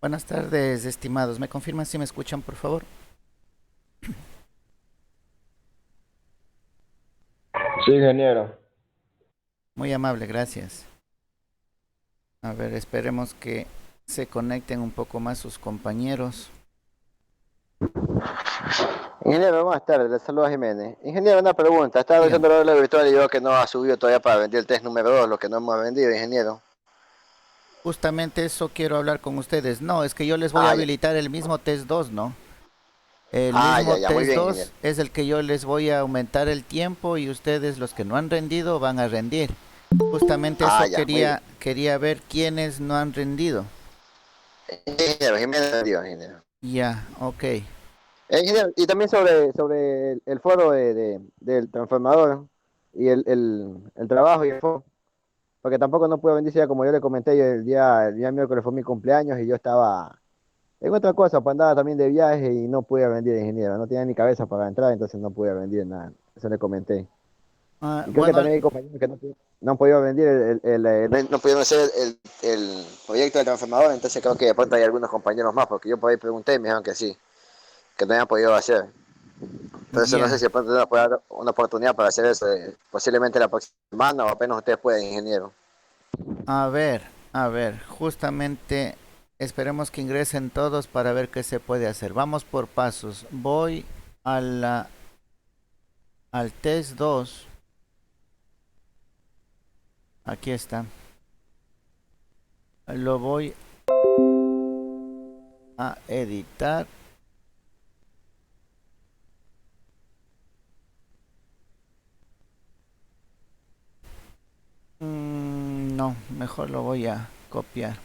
Buenas tardes, estimados. ¿Me confirman si me escuchan, por favor? Sí, ingeniero. Muy amable, gracias. A ver, esperemos que se conecten un poco más sus compañeros. Ingeniero, buenas tardes. Le saluda Jiménez. Ingeniero, una pregunta. Estaba Dígame. revisando la hora virtual y veo que no ha subido todavía para vender el test número 2, lo que no hemos vendido, ingeniero. Justamente eso quiero hablar con ustedes. No, es que yo les voy a Ah, ya. habilitar el mismo test 2, ¿no? El Ah, mismo ya, ya. Muy test bien, 2 ingeniero. es el que yo les voy a aumentar el tiempo y ustedes, los que no han rendido, van a rendir. Justamente Ah, eso ya. Muy bien. quería ver quiénes no han rendido. Ingeniero, Jiménez vendido, ingeniero. Ya, ok. Ingeniero, y también sobre el foro del transformador y el trabajo y el foro. Porque tampoco no pude vender ya como yo le comenté, el día miércoles fue mi cumpleaños y yo estaba en otra cosa, pues andaba también de viaje y no pude vender, ingeniero. No tenía ni cabeza para entrar, entonces no pude vender nada. Eso le comenté. Y creo que Bueno, también hay compañeros que no han podido vender no pudieron hacer el proyecto del transformador, entonces creo que de pronto hay algunos compañeros más, porque yo por ahí pregunté y me dijeron que sí, que no habían podido hacer. Entonces no sé ya. si de pronto nos puede dar una oportunidad para hacer eso, posiblemente la próxima semana o apenas ustedes pueden, ingeniero. A ver, justamente esperemos que ingresen todos para ver qué se puede hacer. Vamos por pasos. Voy a al test 2. Aquí está. Lo voy a editar. No, mejor lo voy a copiar.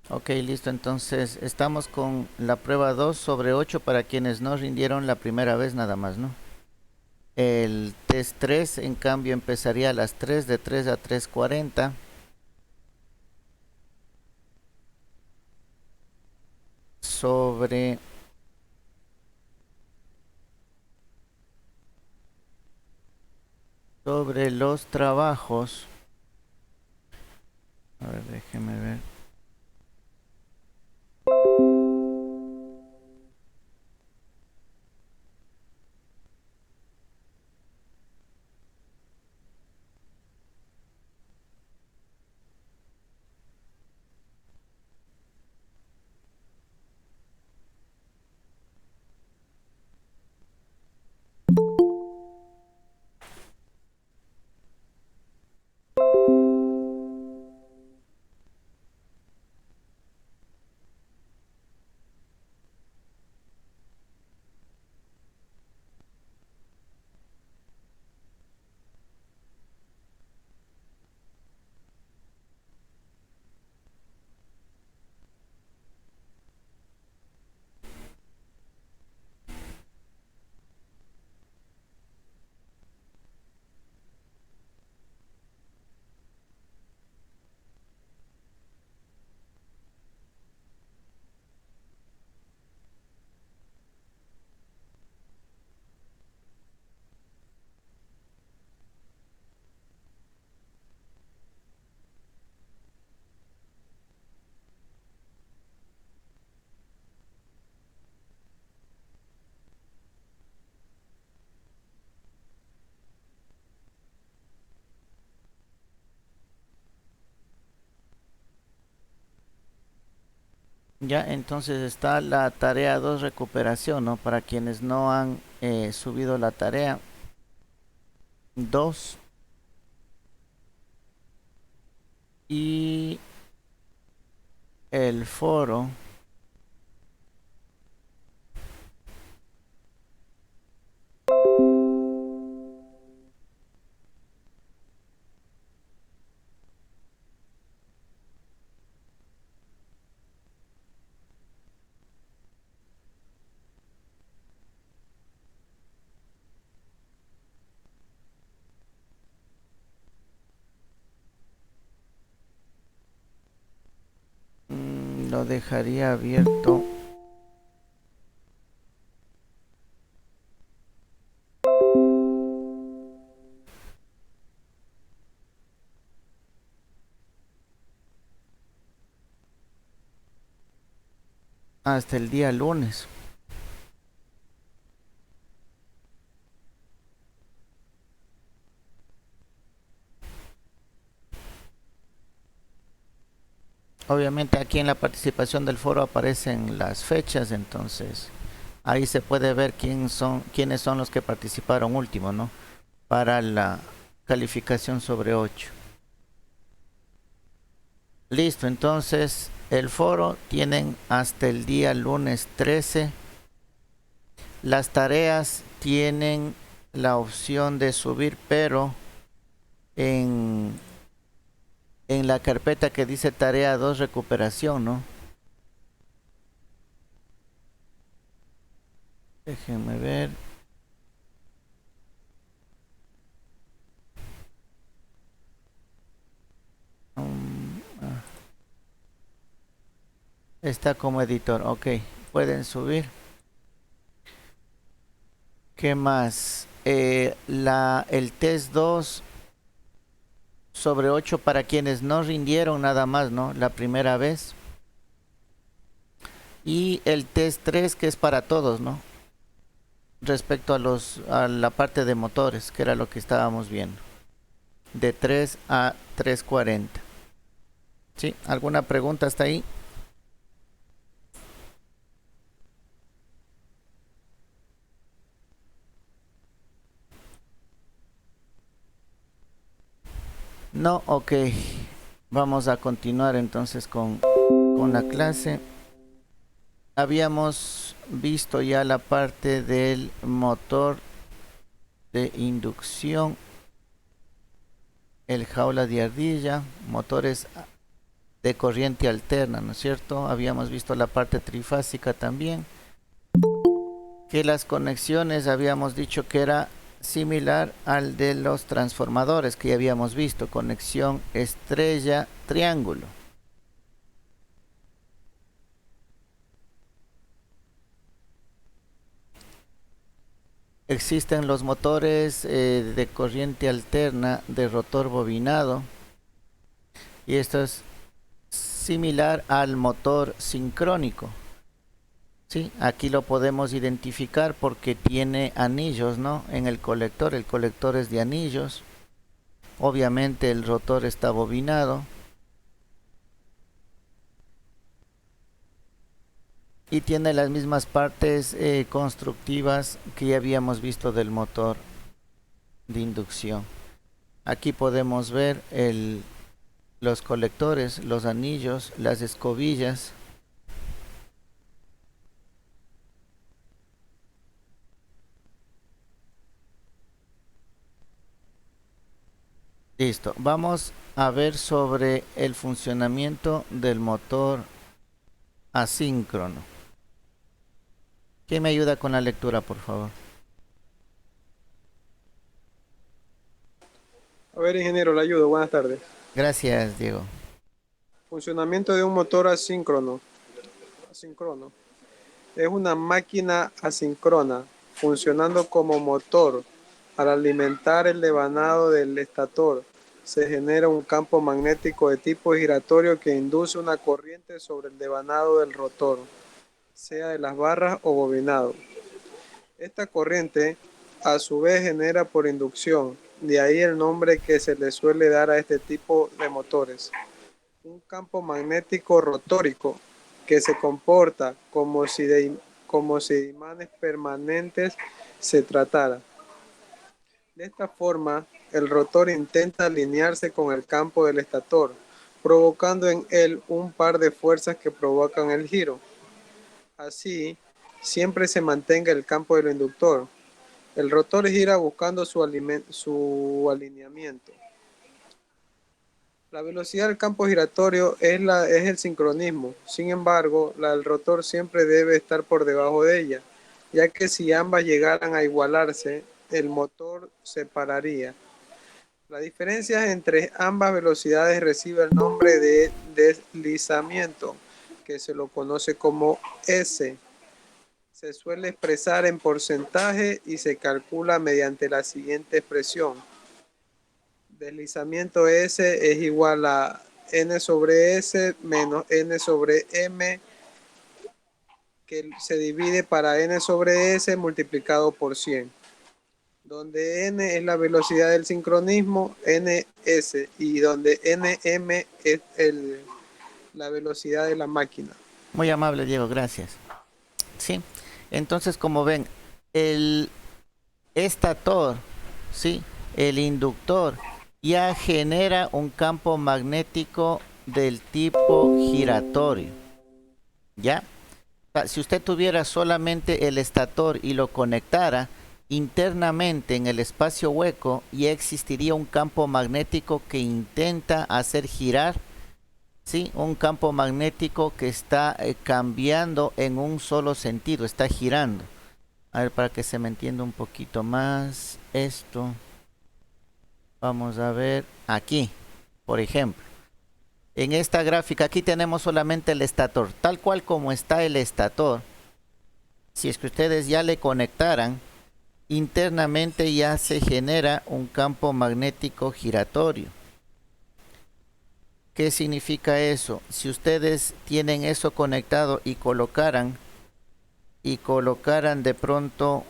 Ok, listo. Entonces estamos con la prueba 2 sobre 8 para quienes no rindieron la primera vez nada más, ¿no? El test 3 en cambio empezaría a las 3 de 3 a 3:40 sobre los trabajos. A ver, déjeme ver. Ya, entonces está la tarea 2 recuperación, ¿no? Para quienes no han subido la tarea 2 y el foro. Lo dejaría abierto. Hasta el día lunes. Obviamente aquí en la participación del foro aparecen las fechas, entonces ahí se puede ver quiénes son los que participaron último, ¿no? Para la calificación sobre 8. Listo, entonces el foro tienen hasta el día lunes 13. Las tareas tienen la opción de subir, pero en, en la carpeta que dice tarea 2 recuperación, ¿no? Déjenme ver. Ah, está como editor, ok. Pueden subir. ¿Qué más? El test 2 sobre 8 para quienes no rindieron nada más, ¿no? La primera vez. Y el test 3 que es para todos, ¿no? Respecto a la parte de motores, que era lo que estábamos viendo. De 3 a 3:40. ¿Sí? ¿Alguna pregunta hasta ahí? No, ok. Vamos a continuar entonces con la clase. Habíamos visto ya la parte del motor de inducción, el jaula de ardilla, motores de corriente alterna, ¿no es cierto? Habíamos visto la parte trifásica también, que las conexiones habíamos dicho que era similar al de los transformadores que ya habíamos visto, conexión estrella triángulo. Existen los motores de corriente alterna de rotor bobinado y esto es similar al motor sincrónico. Sí, aquí lo podemos identificar porque tiene anillos, ¿no? En el colector es de anillos. Obviamente el rotor está bobinado. Y tiene las mismas partes constructivas que ya habíamos visto del motor de inducción. Aquí podemos ver los colectores, los anillos, las escobillas. Listo, vamos a ver sobre el funcionamiento del motor asíncrono. ¿Quién me ayuda con la lectura, por favor? A ver, ingeniero, le ayudo. Buenas tardes. Gracias, Diego. Funcionamiento de un motor asíncrono. Asíncrono. Es una máquina asíncrona funcionando como motor. Al alimentar el devanado del estator, se genera un campo magnético de tipo giratorio que induce una corriente sobre el devanado del rotor, sea de las barras o bobinado. Esta corriente, a su vez, genera por inducción, de ahí el nombre que se le suele dar a este tipo de motores. Un campo magnético rotórico. que se comporta como si de imanes permanentes se tratara. De esta forma, el rotor intenta alinearse con el campo del estator, provocando en él un par de fuerzas que provocan el giro. Así, siempre se mantenga el campo del inductor. El rotor gira buscando su alineamiento. La velocidad del campo giratorio es el sincronismo. Sin embargo, la del rotor siempre debe estar por debajo de ella, ya que si ambas llegaran a igualarse, el motor se pararía. La diferencia entre ambas velocidades recibe el nombre de deslizamiento, que se lo conoce como S. Se suele expresar en porcentaje y se calcula mediante la siguiente expresión. Deslizamiento S es igual a n sobre S menos n sobre m, que se divide para n sobre S multiplicado por 100, donde n es la velocidad del sincronismo, ns, y donde nm es la velocidad de la máquina. Muy amable, Diego, gracias. Sí, entonces como ven, el estator, sí, el inductor, ya genera un campo magnético del tipo giratorio, ¿ya? Si usted tuviera solamente el estator y lo conectara internamente en el espacio hueco, ya existiría un campo magnético que intenta hacer girar, ¿sí? Un campo magnético que está cambiando en un solo sentido, está girando. A ver, para que se me entienda un poquito más esto. Vamos a ver aquí, por ejemplo. En esta gráfica aquí tenemos solamente el estator. Tal cual como está el estator, si es que ustedes ya le conectaran, internamente ya se genera un campo magnético giratorio. ¿Qué significa eso? Si ustedes tienen eso conectado y colocaran de pronto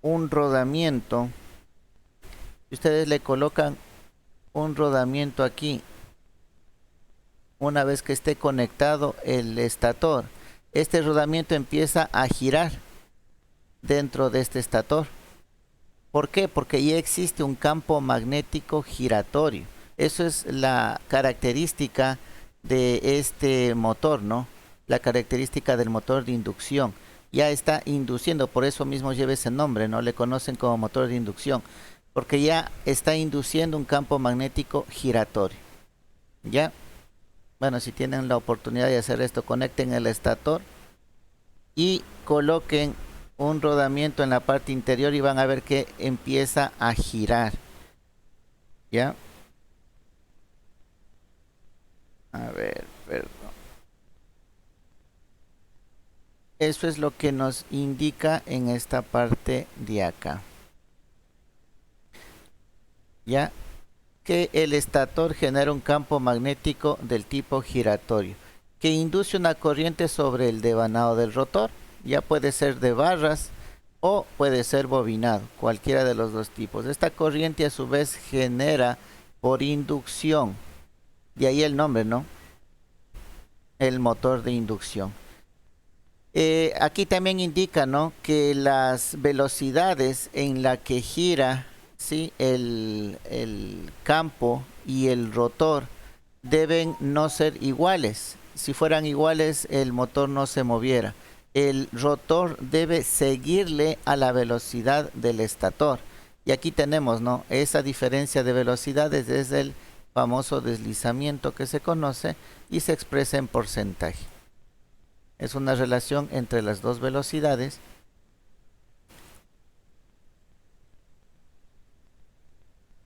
un rodamiento, ustedes le colocan un rodamiento aquí, una vez que esté conectado el estator, este rodamiento empieza a girar dentro de este estator. ¿Por qué? Porque ya existe un campo magnético giratorio. Eso es la característica de este motor, ¿no? La característica del motor de inducción. Ya está induciendo, por eso mismo lleva ese nombre, ¿no? Le conocen como motor de inducción, porque ya está induciendo un campo magnético giratorio. ¿Ya? Bueno, si tienen la oportunidad de hacer esto, conecten el estator y coloquen un rodamiento en la parte interior y van a ver que empieza a girar. ¿Ya? A ver, perdón. Eso es lo que nos indica en esta parte de acá. ¿Ya? Que el estator genera un campo magnético del tipo giratorio, que induce una corriente sobre el devanado del rotor. Ya puede ser de barras o puede ser bobinado, cualquiera de los dos tipos. Esta corriente a su vez genera por inducción, de ahí el nombre, ¿no? El motor de inducción. Aquí también indica, ¿no?, que las velocidades en la que gira, ¿sí?, el campo y el rotor deben no ser iguales. Si fueran iguales, el motor no se moviera. El rotor debe seguirle a la velocidad del estator. Y aquí tenemos, ¿no?, esa diferencia de velocidades es el famoso deslizamiento que se conoce y se expresa en porcentaje. Es una relación entre las dos velocidades.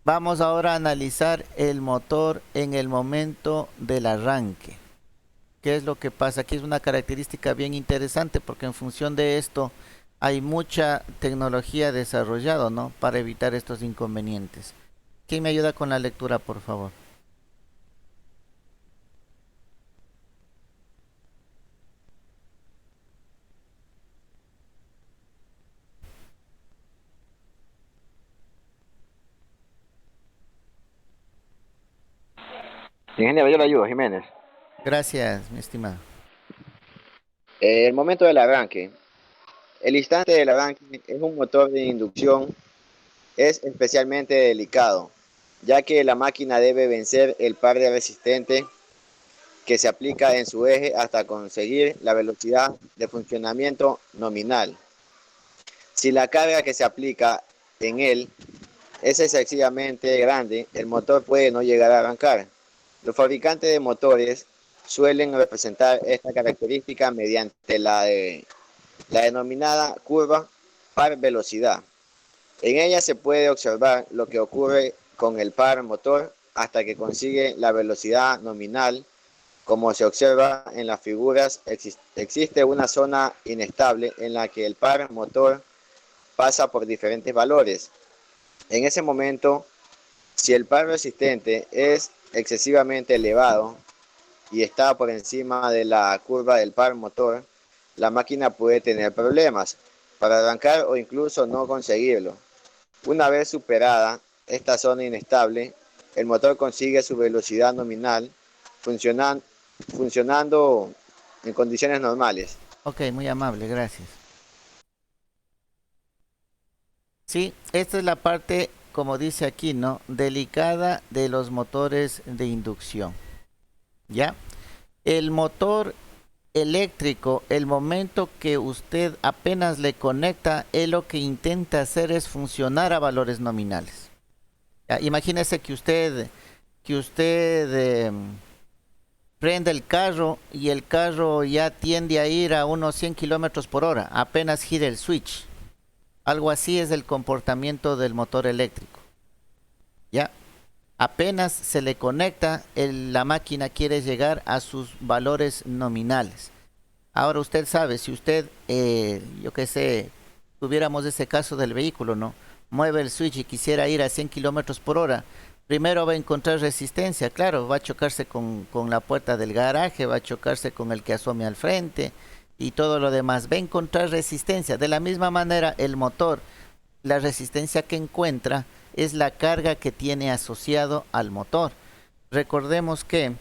Vamos ahora a analizar el motor en el momento del arranque. ¿Qué es lo que pasa? Aquí es una característica bien interesante porque en función de esto hay mucha tecnología desarrollada, ¿no?, para evitar estos inconvenientes. ¿Quién me ayuda con la lectura, por favor? Ingeniero, yo le ayudo, Jiménez. Gracias, mi estimado. El momento del arranque. El instante del arranque en un motor de inducción es especialmente delicado, ya que la máquina debe vencer el par de resistente que se aplica en su eje hasta conseguir la velocidad de funcionamiento nominal. Si la carga que se aplica en él es excesivamente grande, el motor puede no llegar a arrancar. Los fabricantes de motores suelen representar esta característica mediante la denominada curva par velocidad. En ella se puede observar lo que ocurre con el par motor hasta que consigue la velocidad nominal. Como se observa en las figuras, existe una zona inestable en la que el par motor pasa por diferentes valores. En ese momento, si el par resistente es excesivamente elevado y está por encima de la curva del par motor, la máquina puede tener problemas para arrancar o incluso no conseguirlo. Una vez superada esta zona inestable, el motor consigue su velocidad nominal funcionando en condiciones normales. Ok, muy amable, gracias. Sí, esta es la parte, como dice aquí, ¿no? Delicada de los motores de inducción. ¿Ya? El motor eléctrico, el momento que usted apenas le conecta, él lo que intenta hacer es funcionar a valores nominales. ¿Ya? Imagínese que usted prende el carro y el carro ya tiende a ir a unos 100 kilómetros por hora, apenas gira el switch. Algo así es el comportamiento del motor eléctrico. ¿Ya? Apenas se le conecta, la máquina quiere llegar a sus valores nominales. Ahora usted sabe, si usted, yo qué sé, tuviéramos ese caso del vehículo, ¿no? Mueve el switch y quisiera ir a 100 kilómetros por hora. Primero va a encontrar resistencia, claro, va a chocarse con la puerta del garaje, va a chocarse con el que asome al frente y todo lo demás. Va a encontrar resistencia. De la misma manera, el motor, la resistencia que encuentra es la carga que tiene asociado al motor. Recordemos que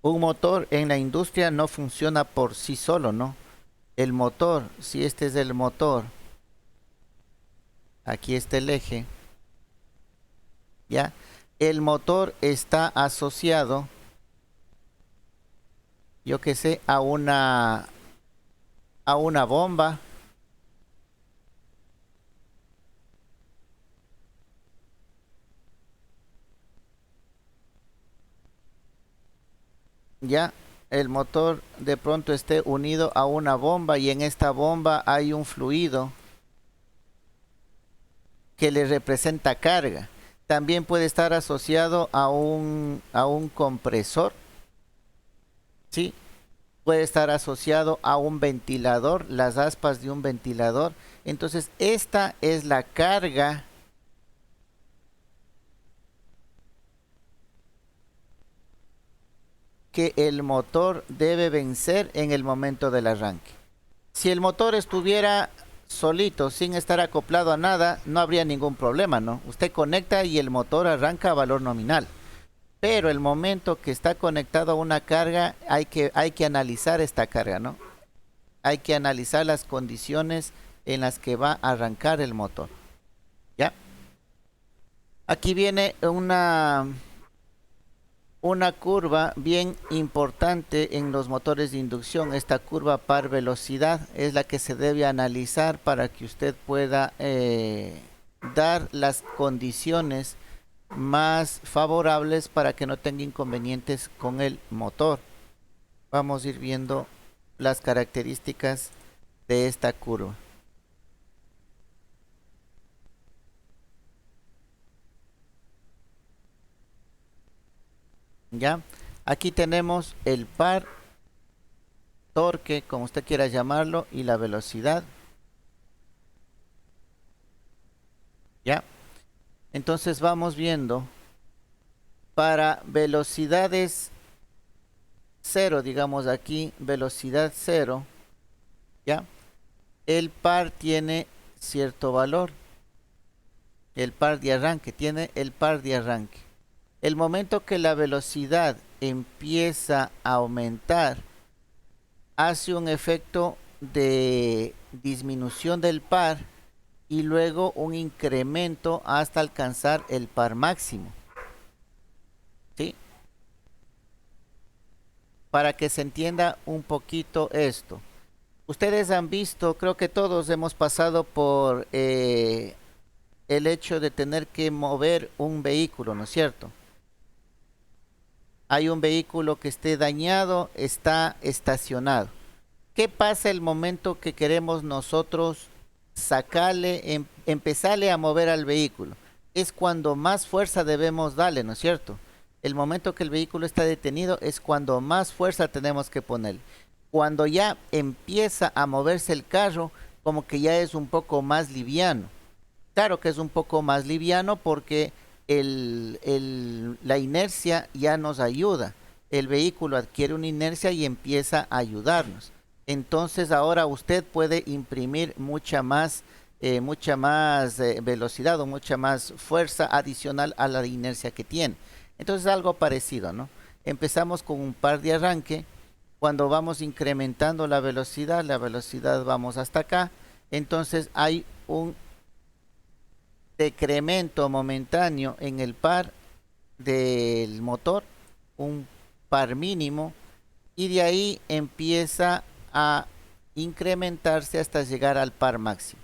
un motor en la industria no funciona por sí solo, ¿no? El motor, si este es el motor, aquí está el eje, ¿ya? El motor está asociado, yo que sé, a una bomba. Ya el motor de pronto esté unido a una bomba y en esta bomba hay un fluido que le representa carga. También puede estar asociado a un compresor, ¿sí? Puede estar asociado a un ventilador, las aspas de un ventilador. Entonces, esta es la carga que el motor debe vencer en el momento del arranque. Si el motor estuviera solito, sin estar acoplado a nada, no habría ningún problema, ¿no? Usted conecta y el motor arranca a valor nominal. Pero el momento que está conectado a una carga, hay que analizar esta carga, ¿no? Hay que analizar las condiciones en las que va a arrancar el motor. ¿Ya? Aquí viene una curva bien importante en los motores de inducción. Esta curva par velocidad es la que se debe analizar para que usted pueda dar las condiciones más favorables para que no tenga inconvenientes con el motor. Vamos a ir viendo las características de esta curva. Ya, aquí tenemos el par, torque, como usted quiera llamarlo, y la velocidad. Ya, entonces vamos viendo para velocidades cero, digamos aquí, velocidad cero, ya, el par tiene cierto valor. El par de arranque, tiene el par de arranque. El momento que la velocidad empieza a aumentar, hace un efecto de disminución del par y luego un incremento hasta alcanzar el par máximo. ¿Sí? Para que se entienda un poquito esto. Ustedes han visto, creo que todos hemos pasado por el hecho de tener que mover un vehículo, ¿no es cierto? Hay un vehículo que esté dañado, está estacionado. ¿Qué pasa el momento que queremos nosotros sacarle, empezarle a mover al vehículo? Es cuando más fuerza debemos darle, ¿no es cierto? El momento que el vehículo está detenido es cuando más fuerza tenemos que ponerle. Cuando ya empieza a moverse el carro, como que ya es un poco más liviano. Claro que es un poco más liviano porque la inercia ya nos ayuda. El vehículo adquiere una inercia y empieza a ayudarnos. Entonces ahora usted puede imprimir mucha más velocidad o mucha más fuerza adicional a la inercia que tiene. Entonces algo parecido, ¿no? Empezamos con un par de arranque. Cuando vamos incrementando la velocidad vamos hasta acá. Entonces hay un decremento momentáneo en el par del motor, un par mínimo, y de ahí empieza a incrementarse hasta llegar al par máximo.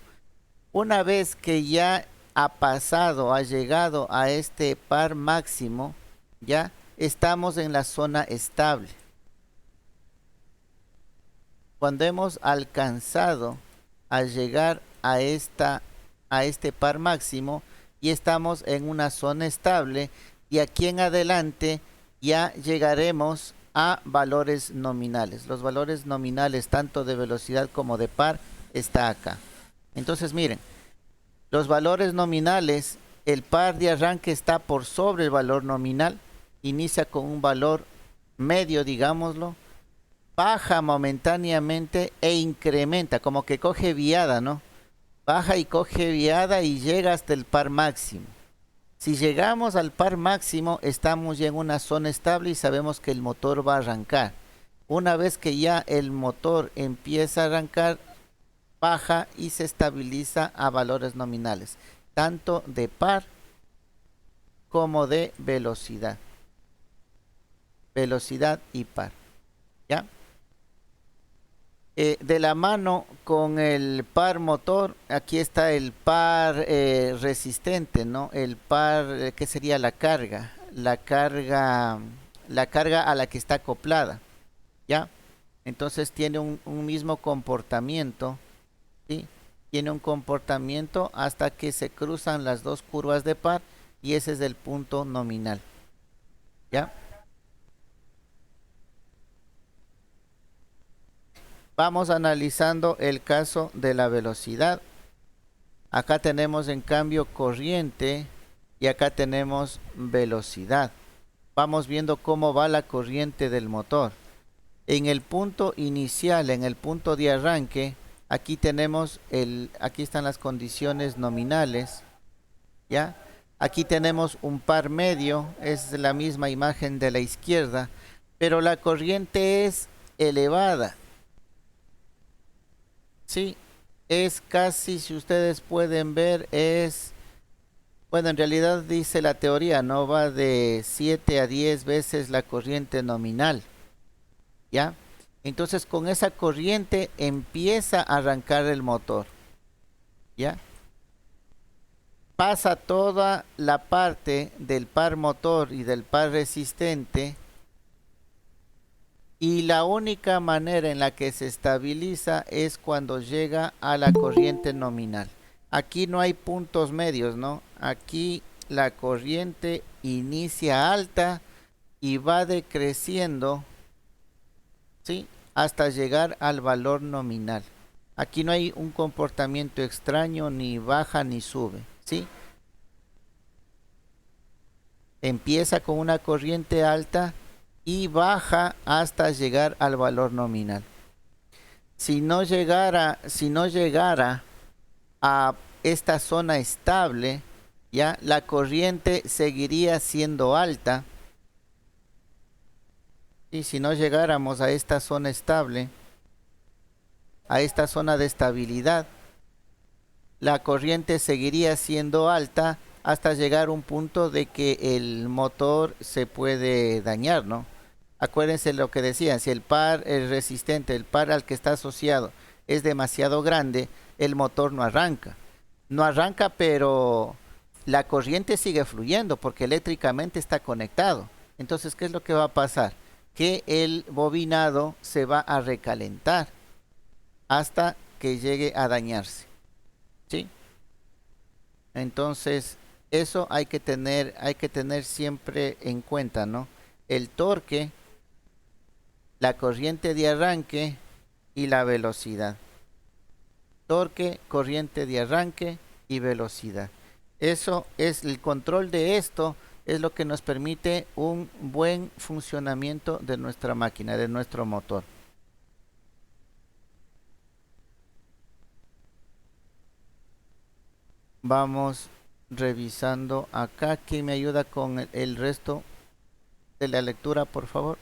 Una vez que ya ha llegado a este par máximo, ya estamos en la zona estable. Cuando hemos alcanzado a llegar a este par máximo y estamos en una zona estable, y aquí en adelante ya llegaremos a valores nominales. Los valores nominales tanto de velocidad como de par está acá. Entonces miren, los valores nominales, el par de arranque está por sobre el valor nominal, inicia con un valor medio, digámoslo, baja momentáneamente e incrementa, como que coge viada, ¿no? Baja y coge viada y llega hasta el par máximo. Si llegamos al par máximo, estamos ya en una zona estable y sabemos que el motor va a arrancar. Una vez que ya el motor empieza a arrancar, baja y se estabiliza a valores nominales, tanto de par como de velocidad. Velocidad y par. ¿Ya? De la mano con el par motor, aquí está el par resistente, ¿no? El par, ¿qué sería la carga? La carga a la que está acoplada, ¿ya? Entonces tiene un mismo comportamiento, ¿sí? Tiene un comportamiento hasta que se cruzan las dos curvas de par y ese es el punto nominal, ¿ya? Vamos analizando el caso de la velocidad. Acá tenemos en cambio corriente y acá tenemos velocidad. Vamos viendo cómo va la corriente del motor. En el punto inicial, en el punto de arranque, aquí tenemos aquí están las condiciones nominales, ¿ya? Aquí tenemos un par medio, es la misma imagen de la izquierda, pero la corriente es elevada. Sí, es casi, si ustedes pueden ver, bueno, en realidad dice la teoría, no va de 7 a 10 veces la corriente nominal, ¿ya? Entonces con esa corriente empieza a arrancar el motor, ¿ya? Pasa toda la parte del par motor y del par resistente, y la única manera en la que se estabiliza es cuando llega a la corriente nominal. Aquí no hay puntos medios, ¿no? Aquí la corriente inicia alta y va decreciendo, ¿sí? Hasta llegar al valor nominal. Aquí no hay un comportamiento extraño, ni baja ni sube, ¿sí? Empieza con una corriente alta y baja hasta llegar al valor nominal. Si no llegara a esta zona estable, ya la corriente seguiría siendo alta Y si no llegáramos a esta zona estable, a esta zona de estabilidad, la corriente seguiría siendo alta hasta llegar a un punto de que el motor se puede dañar, ¿no? Acuérdense lo que decían, si el par es resistente, el par al que está asociado es demasiado grande, el motor no arranca. No arranca, pero la corriente sigue fluyendo porque eléctricamente está conectado. Entonces, ¿qué es lo que va a pasar? Que el bobinado se va a recalentar hasta que llegue a dañarse, ¿sí? Entonces, eso hay que tener siempre en cuenta, ¿no? El torque, la corriente de arranque y la velocidad. Torque, corriente de arranque y velocidad. Eso es el control de esto, es lo que nos permite un buen funcionamiento de nuestra máquina, de nuestro motor. Vamos revisando acá. ¿Quién me ayuda con el resto de la lectura, por favor?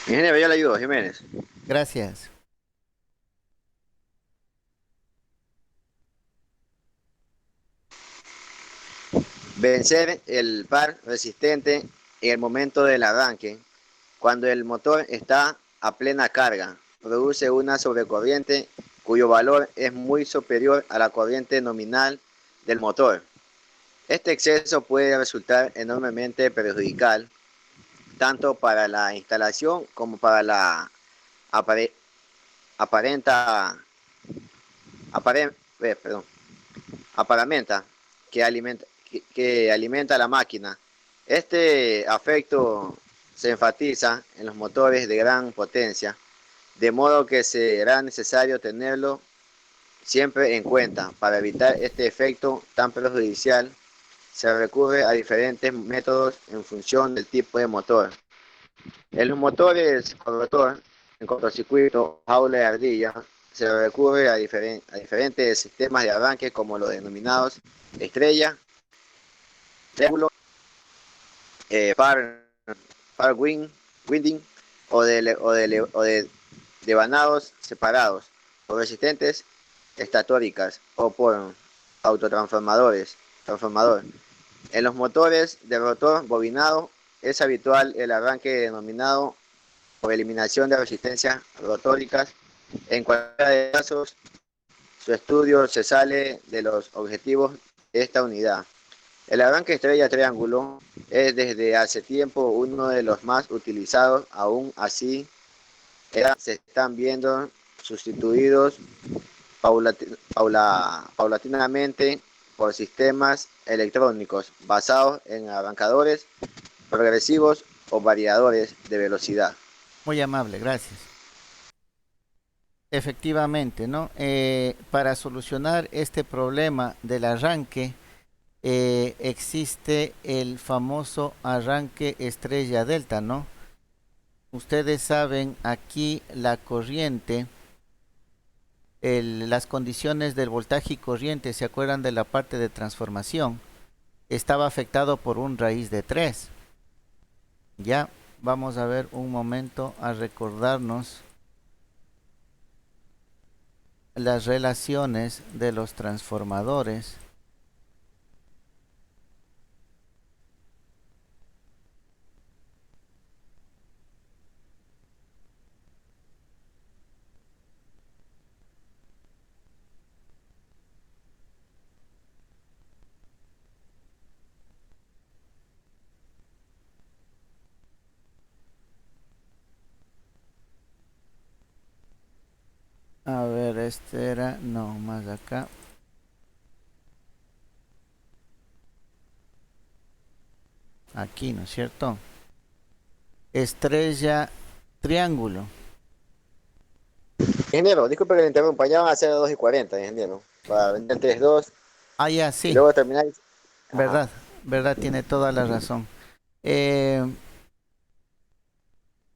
Ingeniero, yo le ayudo, Jiménez. Gracias. Vencer el par resistente en el momento del arranque. Cuando el motor está a plena carga, produce una sobrecorriente cuyo valor es muy superior a la corriente nominal del motor. Este exceso puede resultar enormemente perjudicial tanto para la instalación como para la apare aparenta, apare perdón, aparamenta que alimenta la máquina. Este afecto se enfatiza en los motores de gran potencia, de modo que será necesario tenerlo siempre en cuenta. Para evitar este efecto tan perjudicial, se recurre a diferentes métodos en función del tipo de motor. En los motores con rotor, en cortocircuito, jaula de ardilla, se recurre a diferentes sistemas de arranque como los denominados estrella, triángulo, par, winding o de devanados separados, por resistentes estatóricas o por transformador. En los motores de rotor bobinado es habitual el arranque denominado por eliminación de resistencias rotóricas. En cualquiera de los casos, su estudio se sale de los objetivos de esta unidad. El arranque estrella triángulo es desde hace tiempo uno de los más utilizados, aún así se están viendo sustituidos paulatinamente por sistemas electrónicos basados en arrancadores progresivos o variadores de velocidad. Muy amable, gracias. Efectivamente, ¿no? Para solucionar este problema del arranque, existe el famoso arranque estrella delta, ¿no? Ustedes saben aquí la corriente, las condiciones del voltaje y corriente, ¿se acuerdan de la parte de transformación? Estaba afectado por un raíz de 3. Ya, vamos a ver un momento a recordarnos las relaciones de los transformadores. A ver, este era, no, más acá. Aquí, ¿no es cierto? Estrella, triángulo. Ingeniero, disculpe que le interrumpa, ya van a ser 2:40, ingeniero, para vender 3-2 Ah, ya, y sí, luego terminar. Ajá. verdad, verdad, tiene toda la razón. Eh,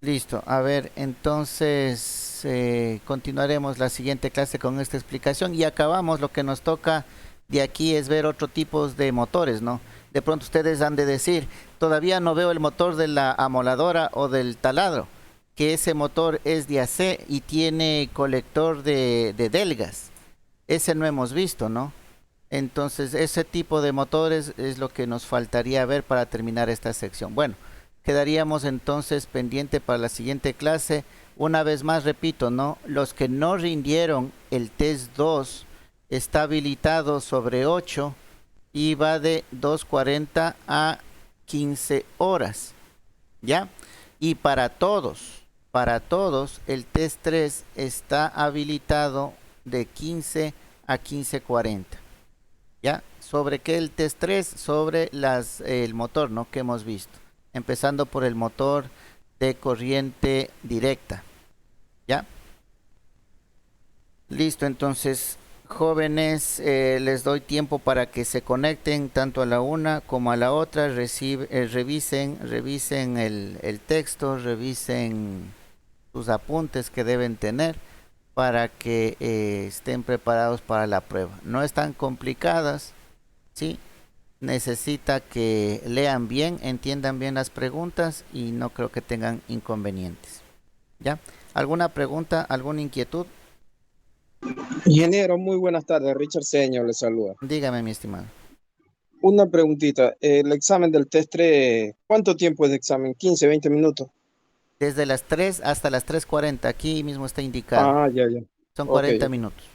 Listo, a ver, entonces continuaremos la siguiente clase con esta explicación y acabamos. Lo que nos toca de aquí es ver otro tipo de motores, ¿no? De pronto ustedes han de decir, todavía no veo el motor de la amoladora o del taladro, que ese motor es de AC y tiene colector de delgas. Ese no hemos visto, ¿no? Entonces ese tipo de motores es lo que nos faltaría ver para terminar esta sección. Bueno, quedaríamos entonces pendiente para la siguiente clase. Una vez más repito, ¿no? Los que no rindieron el test 2 está habilitado sobre 8 y va de 2:40 a 15 horas, ¿ya? Y para todos el test 3 está habilitado de 15 a 15:40, ¿ya? ¿Sobre qué el test 3? Sobre el motor, ¿no? Que hemos visto, empezando por el motor de corriente directa, ¿ya? Listo, entonces, jóvenes, les doy tiempo para que se conecten tanto a la una como a la otra, revisen el texto, revisen sus apuntes que deben tener para que estén preparados para la prueba. No están complicadas, ¿sí? Necesita que lean bien, entiendan bien las preguntas y no creo que tengan inconvenientes, ¿ya? ¿Alguna pregunta, alguna inquietud? Ingeniero, muy buenas tardes. Richard Señor le saluda. Dígame, mi estimado. Una preguntita. El examen del test 3, ¿cuánto tiempo es de examen? ¿15, 20 minutos? Desde las 3 hasta las 3:40, aquí mismo está indicado. Ah, ya. Son Ok, 40 minutos.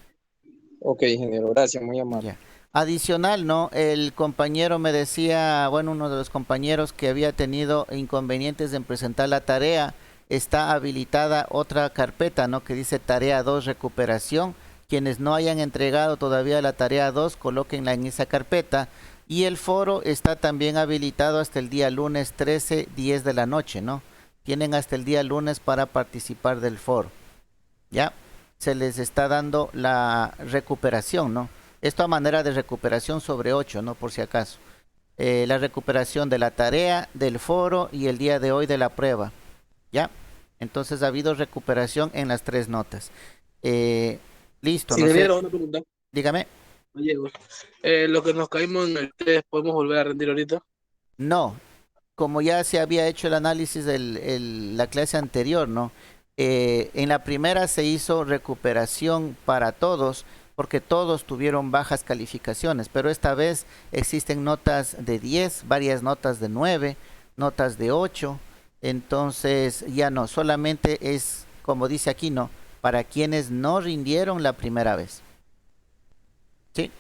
ok, ingeniero. Gracias, muy amable. Ya. Adicional, ¿no? El compañero me decía, bueno, uno de los compañeros que había tenido inconvenientes en presentar la tarea, está habilitada otra carpeta, ¿no? Que dice tarea 2 recuperación. Quienes no hayan entregado todavía la tarea 2, colóquenla en esa carpeta. Y el foro está también habilitado hasta el día lunes 13, 10 de la noche, ¿no? Tienen hasta el día lunes para participar del foro. Ya se les está dando la recuperación, ¿no? Esto a manera de recuperación sobre 8, ¿no? Por si acaso. La recuperación de la tarea, del foro y el día de hoy de la prueba. ¿Ya? Entonces ha habido recuperación en las 3 notas. Listo, Sí, no sé. ingeniero, una pregunta. Dígame. Diego. Lo que nos caímos en el test, ¿podemos volver a rendir ahorita? No, como ya se había hecho el análisis de la clase anterior, ¿no? En la primera se hizo recuperación para todos, porque todos tuvieron bajas calificaciones, pero esta vez existen notas de 10, varias notas de 9, notas de 8, entonces ya no, solamente es, como dice aquí, ¿no? Para quienes no rindieron la primera vez. ¿Sí?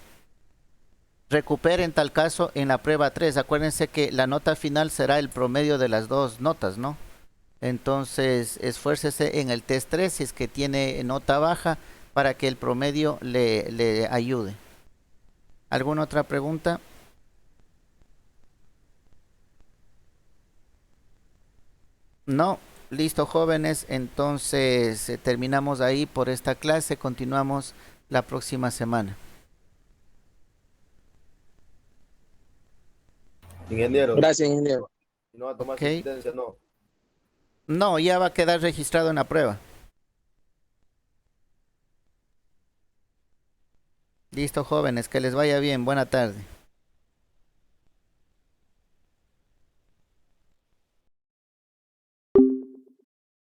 Recupere en tal caso en la prueba 3. Acuérdense que la nota final será el promedio de las dos notas, ¿no? Entonces, esfuércese en el test 3 si es que tiene nota baja para que el promedio le ayude. ¿Alguna otra pregunta? No. Listo, jóvenes. Entonces, terminamos ahí por esta clase. Continuamos la próxima semana. Ingeniero, Gracias, ingeniero. si no va a tomar Ok. asistencia, no. No, ya va a quedar registrado en la prueba. Listo, jóvenes, que les vaya bien. Buena tarde.